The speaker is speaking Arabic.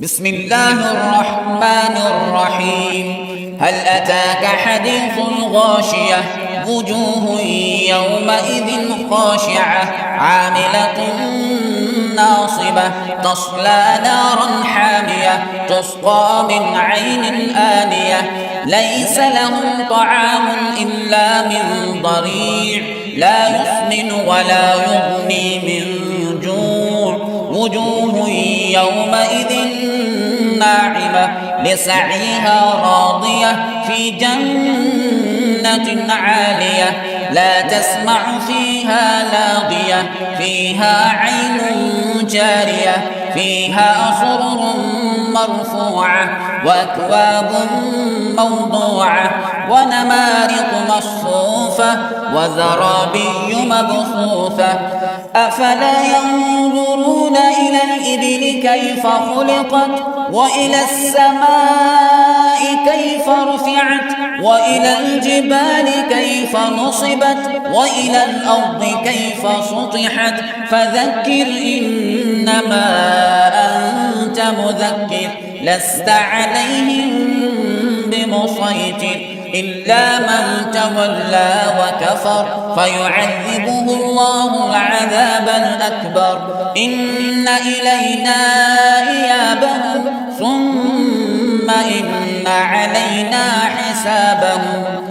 بسم الله الرحمن الرحيم. هل أتاك حديث الغاشية؟ وجوه يومئذ خاشعة عاملة ناصبة تصلى نارا حامية تسقى من عين آنية ليس لهم طعام إلا من ضريع لا يسمن ولا يغني من جوع. وجوه يومئذ ناعمة لسعيها راضية في جنة عالية لا تسمع فيها لاغية فيها عين جارية فيها سرر مرفوعة وأكواب موضوعة ونمارق مصفوفة وزرابي مبثوثة. أفلا ينظرون إلى الإبل كيف خلقت وإلى السماء كيف رفعت وإلى الجبال كيف نصبت وإلى الأرض كيف سطحت. فذكر إنما أنت مذكر لست عليهم بمسيطر إلا من تولى وكفر فيعذبه الله العذاب الأكبر. إن إلينا إيابهم ثم إن علينا حسابهم.